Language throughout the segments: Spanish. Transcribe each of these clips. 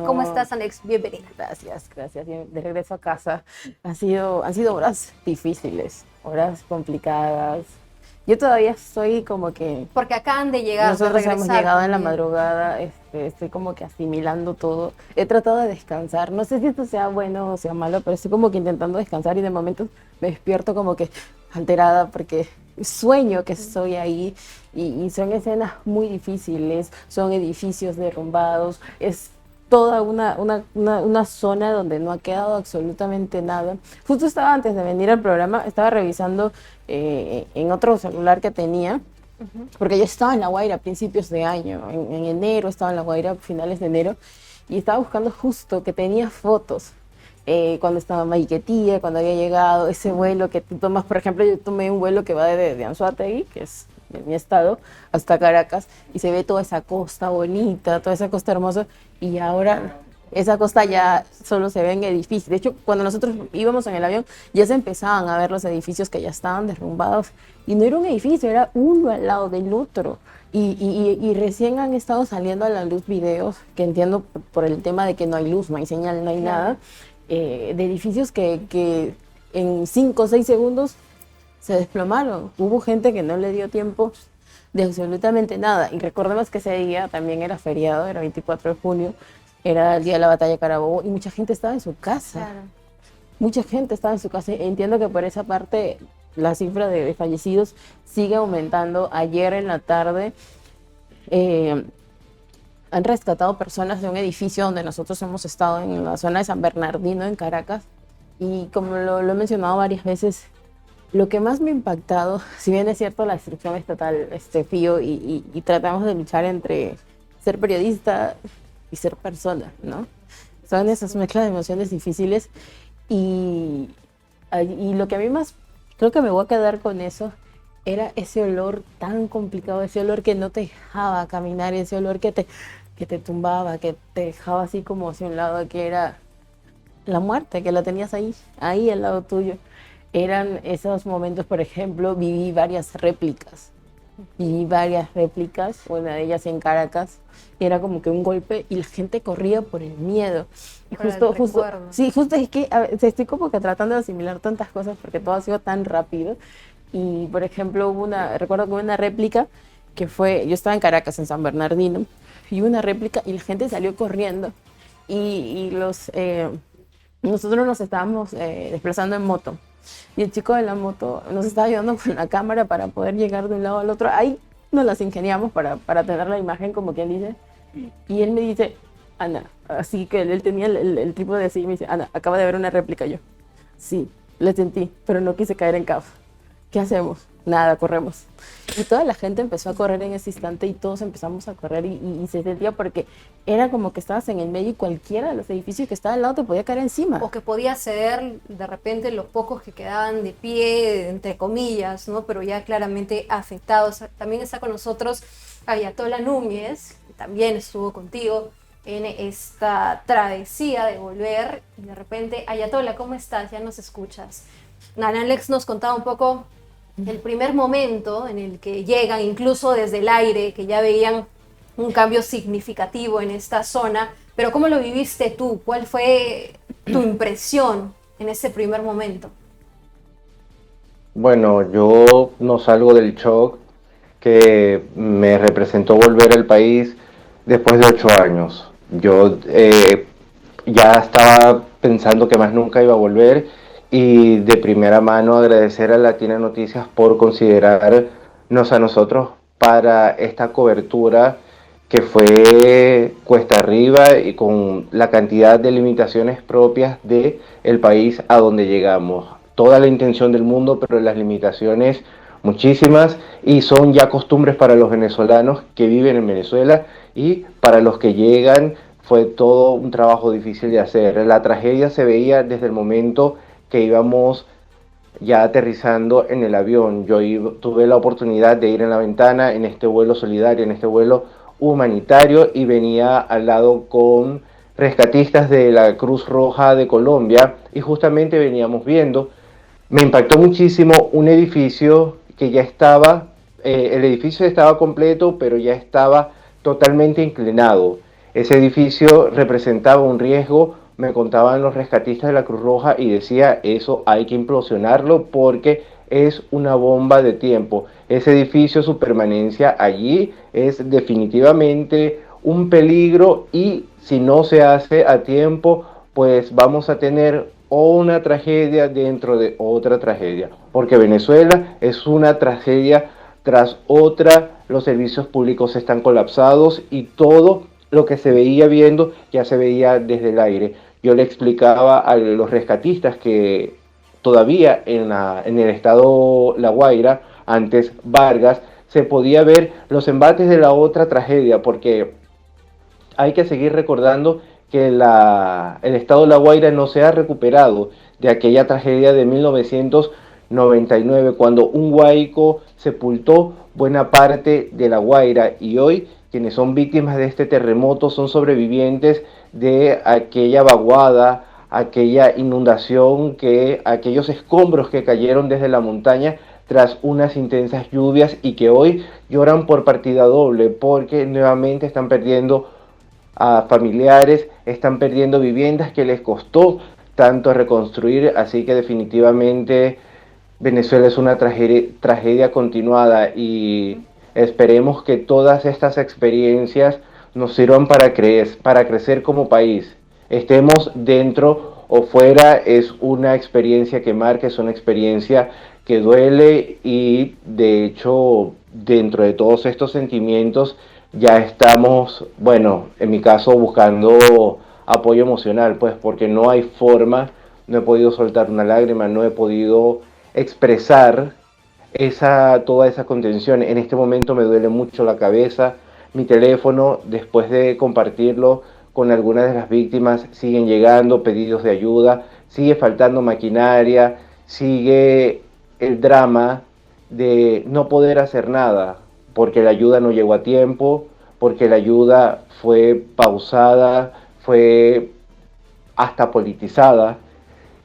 ¿Cómo No, estás, Alex? Bienvenida. gracias, gracias. De regreso a casa. Han sido horas difíciles, horas complicadas. Yo todavía estoy como que Porque acaban de llegar, de nosotros hemos regresar llegado en la también. madrugada, estoy como que asimilando todo. He tratado de descansar. No sé si esto sea bueno o sea malo, pero estoy como que intentando descansar y de momento me despierto como que alterada porque sueño que estoy ahí y son escenas muy difíciles, son edificios derrumbados, es toda una zona donde no ha quedado absolutamente nada. Justo estaba antes de venir al programa, estaba revisando en otro celular que tenía, porque yo estaba en La Guaira a principios de año, en enero estaba en La Guaira, a finales de enero, y estaba buscando justo que tenía fotos. Cuando estaba en Maiquetía, cuando había llegado, ese vuelo que tú tomas, por ejemplo, yo tomé un vuelo que va de Anzoátegui, que es de mi estado, hasta Caracas, y se ve toda esa costa bonita, toda esa costa hermosa, y ahora esa costa ya solo se ven edificios. De hecho, cuando nosotros íbamos en el avión, ya se empezaban a ver los edificios que ya estaban derrumbados, y no era un edificio, era uno al lado del otro. Y recién han estado saliendo a la luz videos, que entiendo por el tema de que no hay luz, no hay señal, no hay Claro. nada, de edificios que en 5 o 6 segundos se desplomaron. Hubo gente que no le dio tiempo de absolutamente nada. Y recordemos que ese día también era feriado, era 24 de junio, era el día de la batalla de Carabobo y mucha gente estaba en su casa. Claro. Mucha gente estaba en su casa. Entiendo que por esa parte la cifra de fallecidos sigue aumentando. Ayer en la tarde eh, han rescatado personas de un edificio donde nosotros hemos estado en la zona de San Bernardino, en Caracas. Y como lo he mencionado varias veces, lo que más me ha impactado, si bien es cierto la destrucción estatal, fío, y tratamos de luchar entre ser periodista y ser persona, ¿no? Son esas mezclas de emociones difíciles y, y lo que a mí más, creo que me voy a quedar con eso, era ese olor tan complicado, ese olor que no te dejaba caminar, ese olor que te tumbaba, que te dejaba así como hacia un lado, que era la muerte, que la tenías ahí al lado tuyo. Eran esos momentos, por ejemplo, viví varias réplicas, una de ellas en Caracas, y era como que un golpe y la gente corría por el miedo. Y Para el justo, recuerdo. sí, justo es que a ver, estoy como que tratando de asimilar tantas cosas porque todo ha sido tan rápido. Y, por ejemplo, recuerdo que hubo una réplica que fue, yo estaba en Caracas, en San Bernardino, y hubo una réplica y la gente salió corriendo. Y nosotros nos estábamos desplazando en moto. Y el chico de la moto nos estaba ayudando con la cámara para poder llegar de un lado al otro. Ahí nos las ingeniamos para tener la imagen, como quien dice. Y él me dice, Ana, así que él tenía el trípode así, y me dice, Ana, acaba de ver una réplica. Yo, sí, la sentí, pero no quise caer en caos. ¿Qué hacemos? Nada, corremos. Y toda la gente empezó a correr en ese instante y todos empezamos a correr y se sentía porque era como que estabas en el medio y cualquiera de los edificios que estaba al lado te podía caer encima. O que podía ser de repente los pocos que quedaban de pie, entre comillas, ¿no? Pero ya claramente afectados. También está con nosotros Ayatollah Núñez, que también estuvo contigo en esta travesía de volver. Y de repente, Ayatollah, ¿cómo estás? Ya nos escuchas. Alex nos contaba un poco el primer momento en el que llegan, incluso desde el aire, que ya veían un cambio significativo en esta zona, pero ¿cómo lo viviste tú? ¿Cuál fue tu impresión en ese primer momento? Bueno, yo no salgo del shock que me representó volver al país después de 8 años. Yo ya estaba pensando que más nunca iba a volver y de primera mano agradecer a Latina Noticias por considerarnos a nosotros para esta cobertura que fue cuesta arriba y con la cantidad de limitaciones propias de el país a donde llegamos. Toda la intención del mundo, pero las limitaciones muchísimas y son ya costumbres para los venezolanos que viven en Venezuela y para los que llegan fue todo un trabajo difícil de hacer. La tragedia se veía desde el momento que íbamos ya aterrizando en el avión. Tuve la oportunidad de ir en la ventana en este vuelo solidario, en este vuelo humanitario y venía al lado con rescatistas de la Cruz Roja de Colombia y justamente veníamos viendo. Me impactó muchísimo un edificio que ya estaba, el edificio estaba completo, pero ya estaba totalmente inclinado. ese edificio representaba un riesgo, me contaban los rescatistas de la Cruz Roja y decía, eso hay que implosionarlo porque es una bomba de tiempo. Ese edificio, su permanencia allí es definitivamente un peligro y si no se hace a tiempo, pues vamos a tener una tragedia dentro de otra tragedia, porque Venezuela es una tragedia tras otra, los servicios públicos están colapsados y todo lo que se veía viendo ya se veía desde el aire. Yo le explicaba a los rescatistas que todavía en el estado La Guaira, antes Vargas, se podía ver los embates de la otra tragedia, porque hay que seguir recordando que el estado de La Guaira no se ha recuperado de aquella tragedia de 1999, cuando un huaico sepultó buena parte de La Guaira, y hoy quienes son víctimas de este terremoto son sobrevivientes de aquella vaguada, aquella inundación, aquellos escombros que cayeron desde la montaña tras unas intensas lluvias y que hoy lloran por partida doble porque nuevamente están perdiendo a familiares, están perdiendo viviendas que les costó tanto reconstruir, así que definitivamente Venezuela es una tragedia continuada y esperemos que todas estas experiencias nos sirvan para crecer como país. Estemos dentro o fuera, es una experiencia que marca, es una experiencia que duele y de hecho dentro de todos estos sentimientos ya estamos, bueno, en mi caso buscando apoyo emocional, pues porque no hay forma, no he podido soltar una lágrima, no he podido expresar toda esa contención. En este momento me duele mucho la cabeza, mi teléfono, después de compartirlo con algunas de las víctimas, siguen llegando pedidos de ayuda, sigue faltando maquinaria, sigue el drama de no poder hacer nada, porque la ayuda no llegó a tiempo, porque la ayuda fue pausada, fue hasta politizada,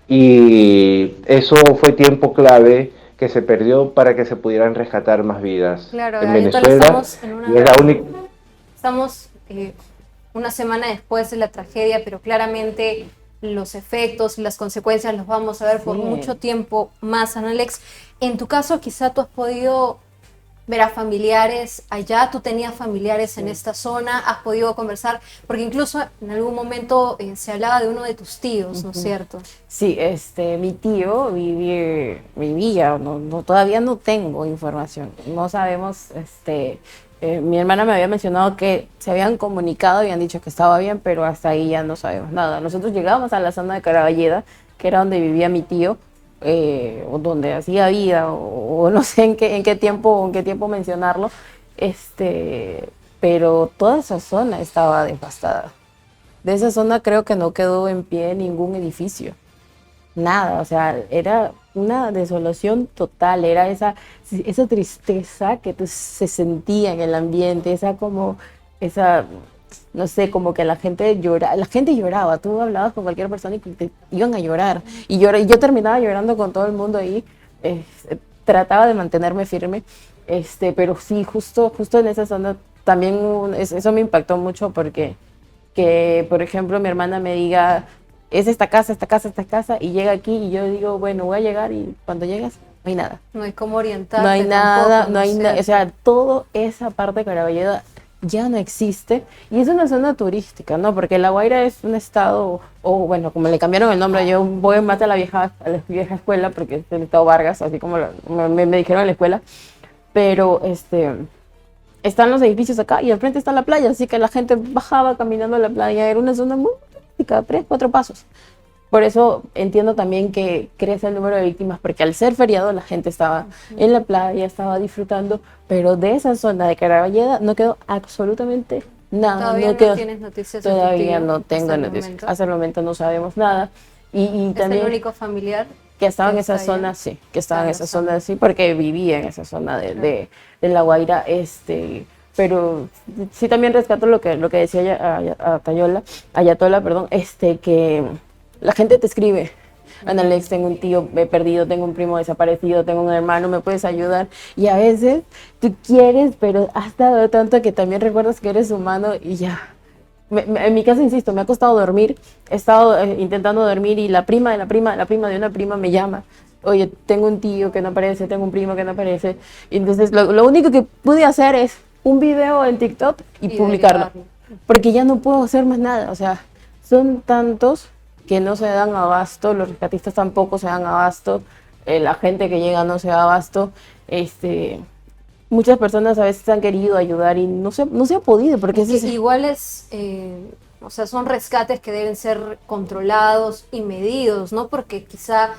y eso fue tiempo clave que se perdió para que se pudieran rescatar más vidas Claro, en Ayatollah, Venezuela. Y es la única... estamos una semana después de la tragedia, pero claramente los efectos, las consecuencias los vamos a ver por mucho tiempo más, Alex. En tu caso, quizá tú has podido ver a familiares allá, tú tenías familiares en esta zona, has podido conversar, porque incluso en algún momento se hablaba de uno de tus tíos, ¿no es cierto? Sí, mi tío vivía, todavía no tengo información, no sabemos, mi hermana me había mencionado que se habían comunicado, habían dicho que estaba bien, pero hasta ahí ya no sabemos nada. Nosotros llegamos a la zona de Caraballeda, que era donde vivía mi tío, o donde hacía vida, o no sé en qué tiempo mencionarlo, pero toda esa zona estaba devastada. De esa zona creo que no quedó en pie ningún edificio, nada, o sea, era una desolación total, era esa tristeza que se sentía en el ambiente, no sé, como que la gente lloraba, tú hablabas con cualquier persona y te iban a llorar, y yo terminaba llorando con todo el mundo ahí, trataba de mantenerme firme, pero sí, justo en esa zona también eso me impactó mucho porque, por ejemplo, mi hermana me diga, es esta casa, y llega aquí y yo digo, bueno, voy a llegar y cuando llegas no hay nada. No hay cómo orientarte. No hay nada, tampoco, no hay nada, o sea, toda esa parte de Caraballeda ya no existe y es una zona turística, ¿no? Porque La Guaira es un estado, o bueno, como le cambiaron el nombre, yo voy más a la vieja escuela porque es el estado Vargas, así como me dijeron en la escuela, pero están los edificios acá y al frente está la playa, así que la gente bajaba caminando a la playa, era una zona muy turística, 3, 4 pasos. Por eso entiendo también que crece el número de víctimas, porque al ser feriado la gente estaba en la playa, estaba disfrutando, pero de esa zona de Caraballeda no quedó absolutamente nada. ¿Todavía no tienes noticias? Todavía no tengo noticias. Hasta el momento no sabemos nada. Y ¿Es también el único familiar que estaba en esa zona? Sí, que estaba en esa zona, sí, porque vivía en esa zona de La Guaira, pero sí también rescato lo que decía Ayatollah, perdón, que la gente te escribe, Ana Alex, tengo un tío perdido, tengo un primo desaparecido, tengo un hermano, ¿me puedes ayudar? Y a veces tú quieres, pero has dado tanto que también recuerdas que eres humano y ya, en mi caso, insisto, me ha costado dormir, he estado intentando dormir y la prima de la prima de la prima de una prima me llama. Oye, tengo un tío que no aparece, tengo un primo que no aparece. Y entonces lo único que pude hacer es un video en TikTok y publicarlo. derivarlo. Porque ya no puedo hacer más nada. O sea, son tantos que no se dan abasto, los rescatistas tampoco se dan abasto, la gente que llega no se da abasto. Muchas personas a veces han querido ayudar y no se ha podido. Porque Es que igual o sea, son rescates que deben ser controlados y medidos, ¿no? Porque quizá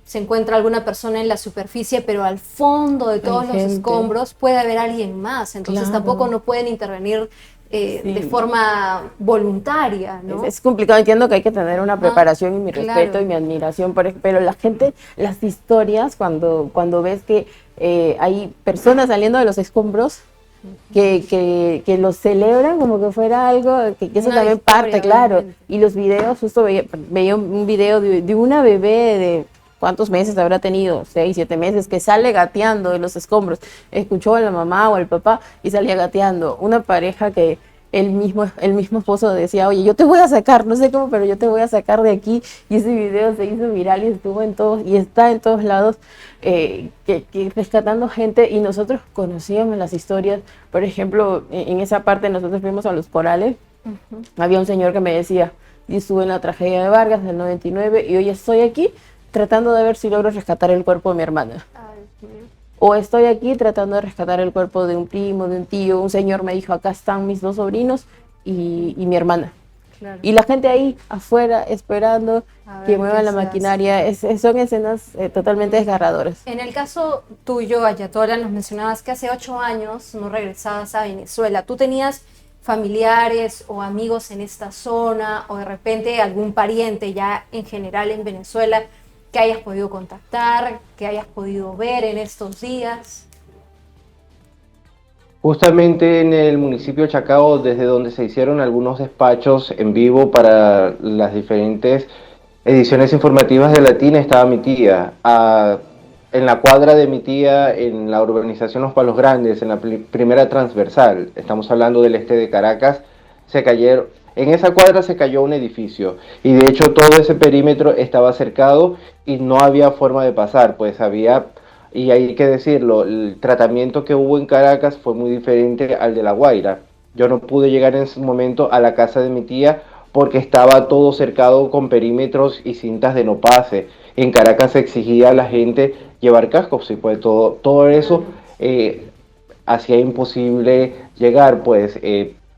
se encuentra alguna persona en la superficie, pero al fondo de todos los gente. escombros puede haber alguien más, entonces Claro. tampoco no pueden intervenir de forma voluntaria, ¿no? Es complicado, entiendo que hay que tener una preparación y mi claro. respeto y mi admiración, pero la gente, las historias, cuando ves que hay personas saliendo de los escombros, que los celebran como que fuera algo, que eso Una también victoria, parte, claro. realmente. Y los videos, justo veía un video de una bebé de ¿cuántos meses habrá tenido? 6, 7 meses, que sale gateando de los escombros. Escuchó a la mamá o al papá y salía gateando. Una pareja que el mismo esposo decía, oye, yo te voy a sacar, no sé cómo, pero yo te voy a sacar de aquí. Y ese video se hizo viral y estuvo en todos, y está en todos lados, que rescatando gente. Y nosotros conocíamos las historias. Por ejemplo, en esa parte nosotros fuimos a Los Corales. Había un señor que me decía, yo estuve en la tragedia de Vargas del 99 y hoy estoy aquí tratando de ver si logro rescatar el cuerpo de mi hermana. Ay, Dios mío. O estoy aquí tratando de rescatar el cuerpo de un primo, de un tío. Un señor me dijo, acá están mis 2 sobrinos y mi hermana. Claro. Y la gente ahí afuera esperando A ver que qué muevan la se maquinaria. Son escenas totalmente desgarradoras. En el caso tuyo, Ayatola, nos mencionabas que hace 8 años no regresabas a Venezuela. ¿Tú tenías familiares o amigos en esta zona o de repente algún pariente ya en general en Venezuela que hayas podido contactar, que hayas podido ver en estos días? Justamente en el municipio de Chacao, desde donde se hicieron algunos despachos en vivo para las diferentes ediciones informativas de Latina, estaba mi tía. En la cuadra de mi tía, en la urbanización Los Palos Grandes, en la primera transversal, estamos hablando del este de Caracas, en esa cuadra se cayó un edificio y de hecho todo ese perímetro estaba cercado y no había forma de pasar, pues y hay que decirlo, el tratamiento que hubo en Caracas fue muy diferente al de La Guaira. Yo no pude llegar en ese momento a la casa de mi tía porque estaba todo cercado con perímetros y cintas de no pase. En Caracas se exigía a la gente llevar cascos y pues todo eso hacía imposible llegar. Pues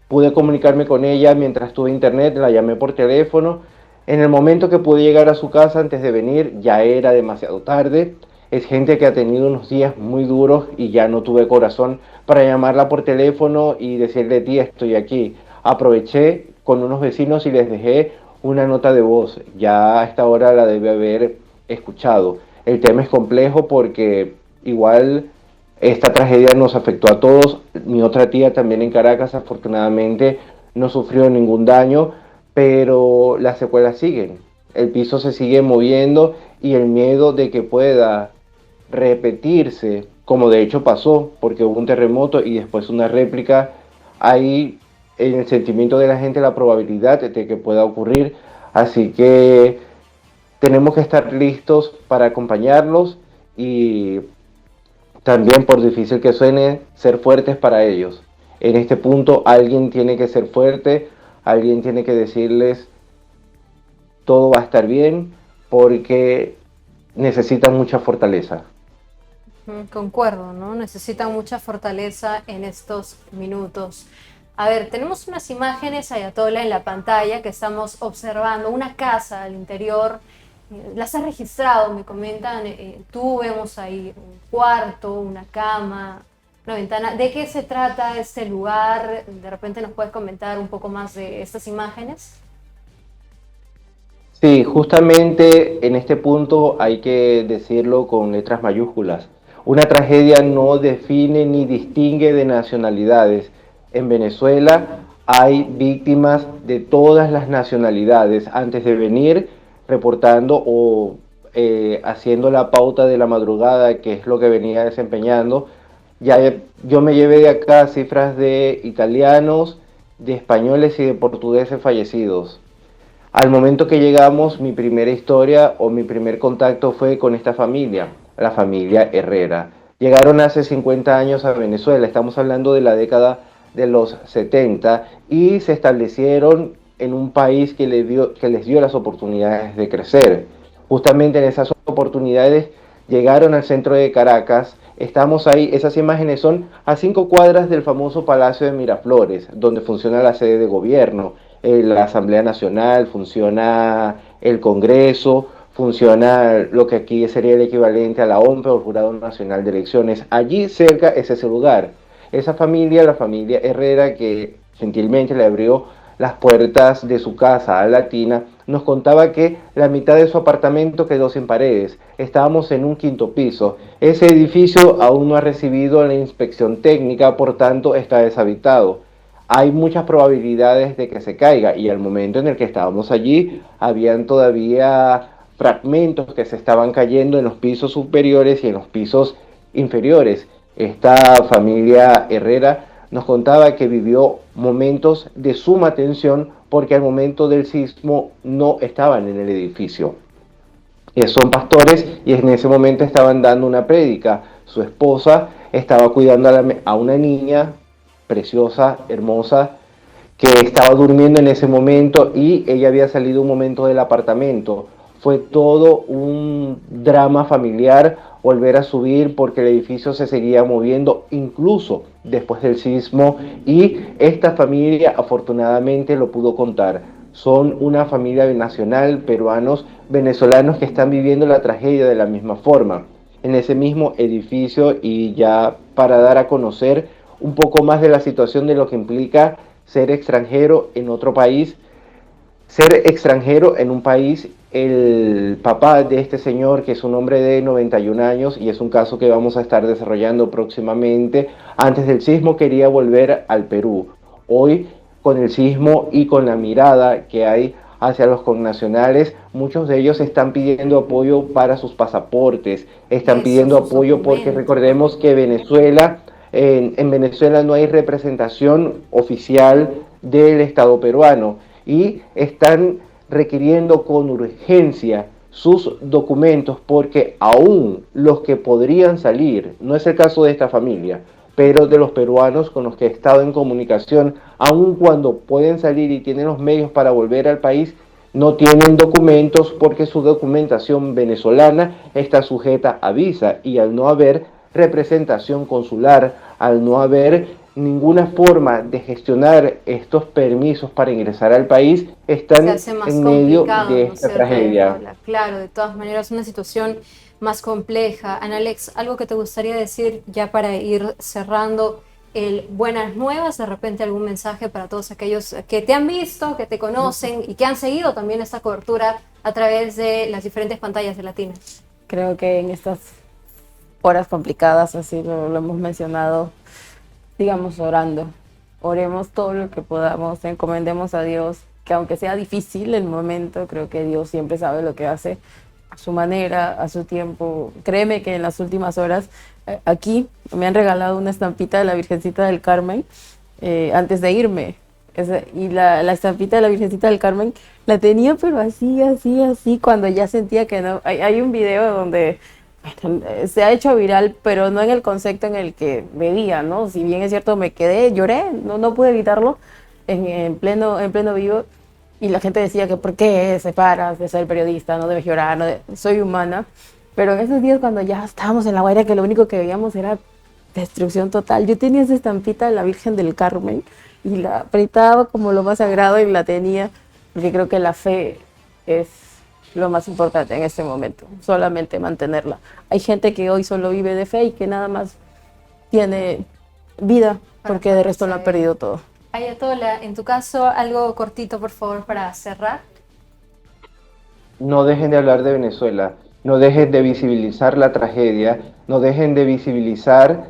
pude comunicarme con ella mientras tuve internet, la llamé por teléfono. En el momento que pude llegar a su casa antes de venir ya era demasiado tarde. Es gente que ha tenido unos días muy duros y ya no tuve corazón para llamarla por teléfono y decirle, tía, estoy aquí. Aproveché con unos vecinos y les dejé una nota de voz. Ya a esta hora la debe haber escuchado. El tema es complejo porque igual esta tragedia nos afectó a todos. Mi otra tía también en Caracas afortunadamente no sufrió ningún daño, pero las secuelas siguen. El piso se sigue moviendo y el miedo de que pueda repetirse, como de hecho pasó, porque hubo un terremoto y después una réplica, hay en el sentimiento de la gente la probabilidad de que pueda ocurrir, así que tenemos que estar listos para acompañarlos y también, por difícil que suene, ser fuertes para ellos. En este punto alguien tiene que ser fuerte, alguien tiene que decirles todo va a estar bien, porque necesitan mucha fortaleza. Concuerdo, ¿no? Necesitan mucha fortaleza en estos minutos. A ver, tenemos unas imágenes, Ayatola, en la pantalla que estamos observando, una casa al interior. Las has registrado, me comentan, tú vemos ahí un cuarto, una cama, una ventana. ¿De qué se trata este lugar? De repente nos puedes comentar un poco más de estas imágenes. Sí, justamente en este punto hay que decirlo con letras mayúsculas. Una tragedia no define ni distingue de nacionalidades. En Venezuela hay víctimas de todas las nacionalidades. Antes de venir reportando o haciendo la pauta de la madrugada, que es lo que venía desempeñando, ya yo me llevé de acá cifras de italianos, de españoles y de portugueses fallecidos. Al momento que llegamos, mi primera historia o mi primer contacto fue con esta familia, la familia Herrera. Llegaron hace 50 años a Venezuela, estamos hablando de la década de los 70, y se establecieron en un país que les dio las oportunidades de crecer. Justamente en esas oportunidades llegaron al centro de Caracas. Estamos ahí, esas imágenes son a 5 cuadras del famoso Palacio de Miraflores, donde funciona la sede de gobierno, la Asamblea Nacional, funciona el Congreso, funciona lo que aquí sería el equivalente a la OMPE o el Jurado Nacional de Elecciones. Allí cerca es ese lugar. Esa familia, la familia Herrera, que gentilmente le abrió las puertas de su casa a Latina, nos contaba que la mitad de su apartamento quedó sin paredes. Estábamos en un 5.º piso. Ese edificio aún no ha recibido la inspección técnica, por tanto está deshabitado. Hay muchas probabilidades de que se caiga, y al momento en el que estábamos allí, habían todavía fragmentos que se estaban cayendo en los pisos superiores y en los pisos inferiores. Esta familia Herrera nos contaba que vivió momentos de suma tensión porque al momento del sismo no estaban en el edificio. Son pastores y en ese momento estaban dando una prédica. Su esposa estaba cuidando a una niña preciosa, hermosa, que estaba durmiendo en ese momento, y ella había salido un momento del apartamento. Fue todo un drama familiar volver a subir porque el edificio se seguía moviendo incluso después del sismo, y esta familia afortunadamente lo pudo contar. Son una familia binacional, peruanos, venezolanos, que están viviendo la tragedia de la misma forma, en ese mismo edificio. Y ya para dar a conocer un poco más de la situación de lo que implica ser extranjero en otro país, ser extranjero en un país, el papá de este señor, que es un hombre de 91 años, y es un caso que vamos a estar desarrollando próximamente, antes del sismo quería volver al Perú. Hoy, con el sismo y con la mirada que hay hacia los connacionales, muchos de ellos están pidiendo apoyo para sus pasaportes, están pidiendo apoyo porque recordemos que en Venezuela no hay representación oficial del Estado peruano, y están requiriendo con urgencia sus documentos, porque aún los que podrían salir, no es el caso de esta familia, pero de los peruanos con los que he estado en comunicación, aun cuando pueden salir y tienen los medios para volver al país, no tienen documentos porque su documentación venezolana está sujeta a visa, y al no haber representación consular, al no haber ninguna forma de gestionar estos permisos para ingresar al país, están en medio de esta tragedia. Claro, de todas maneras, una situación más compleja. Analex, algo que te gustaría decir ya para ir cerrando, buenas nuevas, de repente algún mensaje para todos aquellos que te han visto, que te conocen y que han seguido también esta cobertura a través de las diferentes pantallas de Latina. Creo que en estas horas complicadas, así lo hemos mencionado, sigamos orando, oremos todo lo que podamos, encomendemos a Dios, que aunque sea difícil el momento, creo que Dios siempre sabe lo que hace, a su manera, a su tiempo. Créeme que en las últimas horas, aquí me han regalado una estampita de la Virgencita del Carmen antes de irme. Y la estampita de la Virgencita del Carmen la tenía, pero así, cuando ya sentía que no. Hay un video donde se ha hecho viral, pero no en el concepto en el que veía, ¿no? Si bien es cierto, me quedé, lloré, no pude evitarlo en pleno vivo, y la gente decía que ¿por qué se paras de ser periodista? No debes llorar, soy humana. Pero en esos días, cuando ya estábamos en La Guaira, que lo único que veíamos era destrucción total, yo tenía esa estampita de la Virgen del Carmen y la apretaba como lo más sagrado, y la tenía, porque creo que la fe es lo más importante en este momento, solamente mantenerla. Hay gente que hoy solo vive de fe y que nada más tiene vida, porque de resto lo ha perdido todo. Ayatola, en tu caso, algo cortito, por favor, para cerrar. No dejen de hablar de Venezuela, no dejen de visibilizar la tragedia, no dejen de visibilizar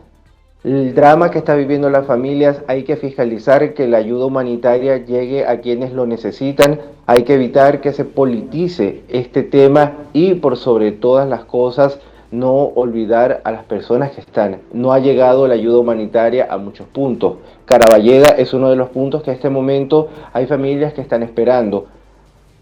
el drama que está viviendo las familias. Hay que fiscalizar que la ayuda humanitaria llegue a quienes lo necesitan, hay que evitar que se politice este tema, y por sobre todas las cosas, no olvidar a las personas que están. No ha llegado la ayuda humanitaria a muchos puntos. Caraballega es uno de los puntos que en este momento hay familias que están esperando.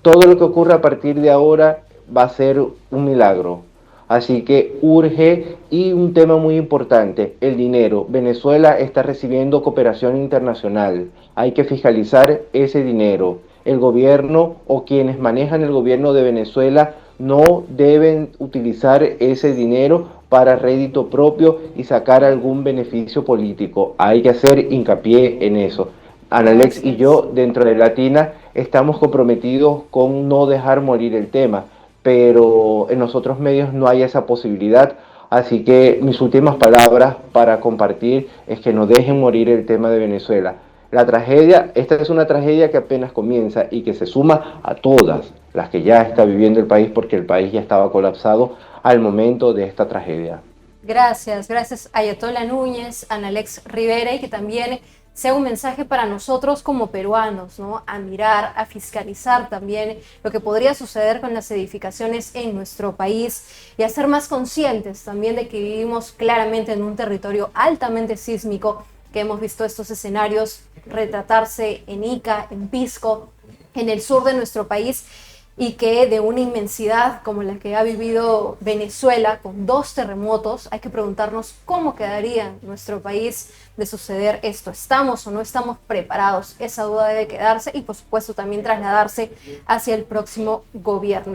Todo lo que ocurra a partir de ahora va a ser un milagro. Así que urge, y un tema muy importante, el dinero. Venezuela está recibiendo cooperación internacional. Hay que fiscalizar ese dinero. El gobierno o quienes manejan el gobierno de Venezuela no deben utilizar ese dinero para rédito propio y sacar algún beneficio político. Hay que hacer hincapié en eso. Analex y Gracias. yo, dentro de Latina, estamos comprometidos con no dejar morir el tema, pero en los otros medios no hay esa posibilidad. Así que mis últimas palabras para compartir es que no dejen morir el tema de Venezuela. La tragedia, esta es una tragedia que apenas comienza y que se suma a todas las que ya está viviendo el país, porque el país ya estaba colapsado al momento de esta tragedia. Gracias, gracias Ayatollah Núñez, Analex Rivera, y que también sea un mensaje para nosotros como peruanos, ¿no? A mirar, a fiscalizar también lo que podría suceder con las edificaciones en nuestro país y a ser más conscientes también de que vivimos claramente en un territorio altamente sísmico, que hemos visto estos escenarios retratarse en Ica, en Pisco, en el sur de nuestro país, y que de una inmensidad como la que ha vivido Venezuela con 2 terremotos, hay que preguntarnos cómo quedaría nuestro país de suceder esto. ¿Estamos o no estamos preparados? Esa duda debe quedarse y por supuesto también trasladarse hacia el próximo gobierno.